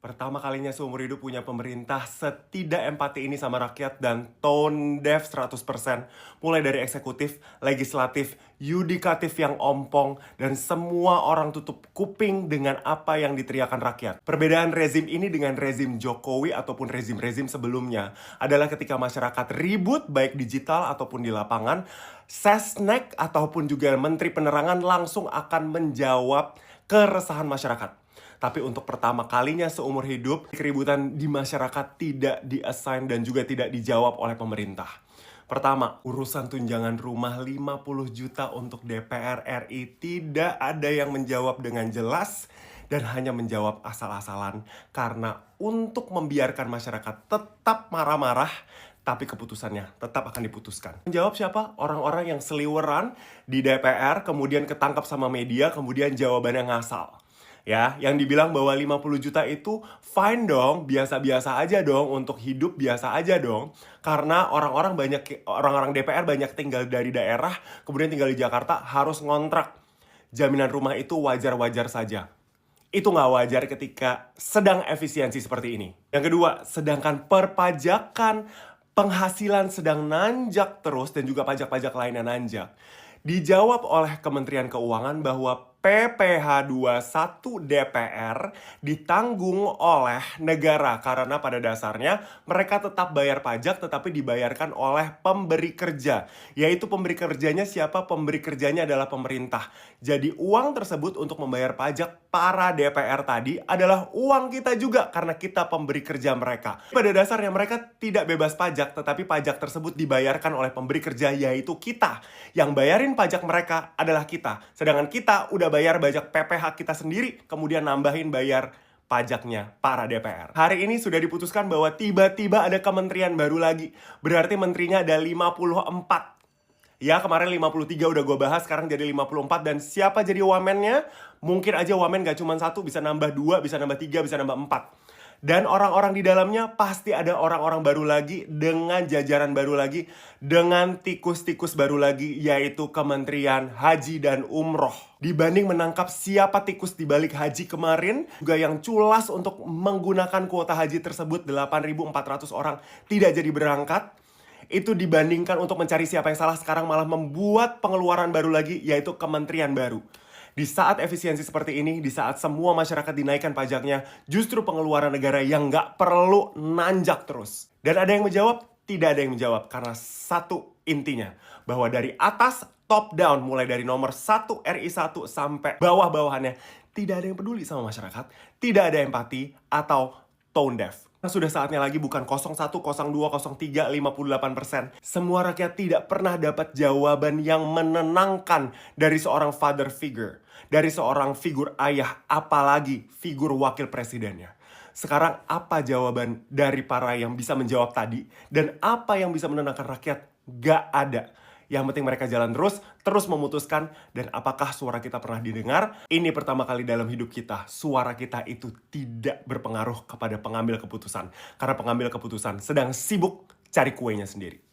Pertama kalinya seumur hidup punya pemerintah setidak empati ini sama rakyat dan tone deaf 100%. Mulai dari eksekutif, legislatif, yudikatif yang ompong, dan semua orang tutup kuping dengan apa yang diteriakan rakyat. Perbedaan rezim ini dengan rezim Jokowi ataupun rezim-rezim sebelumnya adalah ketika masyarakat ribut baik digital ataupun di lapangan, Sesnek ataupun juga Menteri Penerangan langsung akan menjawab keresahan masyarakat. Tapi untuk pertama kalinya seumur hidup, keributan di masyarakat tidak di-assign dan juga tidak dijawab oleh pemerintah. Pertama, urusan tunjangan rumah 50 juta untuk DPR RI tidak ada yang menjawab dengan jelas dan hanya menjawab asal-asalan karena untuk membiarkan masyarakat tetap marah-marah, tapi keputusannya tetap akan diputuskan. Menjawab siapa? Orang-orang yang seliweran di DPR, kemudian ketangkap sama media, kemudian jawabannya ngasal. Ya, yang dibilang bahwa 50 juta itu fine dong, biasa-biasa aja dong, untuk hidup biasa aja dong. Karena orang-orang DPR banyak tinggal dari daerah, kemudian tinggal di Jakarta, harus ngontrak. Jaminan rumah itu wajar-wajar saja. Itu nggak wajar ketika sedang efisiensi seperti ini. Yang kedua, sedangkan perpajakan penghasilan sedang nanjak terus dan juga pajak-pajak lainnya nanjak. Dijawab oleh Kementerian Keuangan bahwa PPh 21 DPR ditanggung oleh negara karena pada dasarnya mereka tetap bayar pajak tetapi dibayarkan oleh pemberi kerja. Yaitu pemberi kerjanya siapa? Pemberi kerjanya adalah pemerintah. Jadi uang tersebut untuk membayar pajak para DPR tadi adalah uang kita juga karena kita pemberi kerja mereka. Pada dasarnya mereka tidak bebas pajak tetapi pajak tersebut dibayarkan oleh pemberi kerja yaitu kita. Yang bayarin pajak mereka adalah kita. Sedangkan kita udah bayar pajak PPh kita sendiri, kemudian nambahin bayar pajaknya para DPR. Hari ini sudah diputuskan bahwa tiba-tiba ada kementerian baru lagi. Berarti menterinya ada 54. Ya, kemarin 53 udah gue bahas, sekarang jadi 54. Dan siapa jadi wamennya? Mungkin aja wamen gak cuma satu, bisa nambah 2, bisa nambah 3, bisa nambah 4. Dan orang-orang di dalamnya pasti ada orang-orang baru lagi, dengan jajaran baru lagi, dengan tikus-tikus baru lagi, yaitu Kementerian Haji dan Umroh. Dibanding menangkap siapa tikus di balik haji kemarin, juga yang culas untuk menggunakan kuota haji tersebut 8.400 orang tidak jadi berangkat, itu dibandingkan untuk mencari siapa yang salah sekarang malah membuat pengeluaran baru lagi, yaitu kementerian baru. Di saat efisiensi seperti ini, di saat semua masyarakat dinaikkan pajaknya, justru pengeluaran negara yang nggak perlu nanjak terus. Dan ada yang menjawab? Tidak ada yang menjawab. Karena satu intinya, bahwa dari atas, top down, mulai dari nomor 1 RI1 sampai bawah-bawahannya, tidak ada yang peduli sama masyarakat, tidak ada empati, atau tone deaf. Sudah saatnya lagi bukan 01, 02, 03, 58%. Semua rakyat tidak pernah dapat jawaban yang menenangkan dari seorang father figure. Dari seorang figur ayah, apalagi figur wakil presidennya. Sekarang apa jawaban dari para yang bisa menjawab tadi? Dan apa yang bisa menenangkan rakyat? Gak ada. Yang penting mereka jalan terus memutuskan. Dan apakah suara kita pernah didengar? Ini pertama kali dalam hidup kita, suara kita itu tidak berpengaruh kepada pengambil keputusan. Karena pengambil keputusan sedang sibuk cari kuenya sendiri.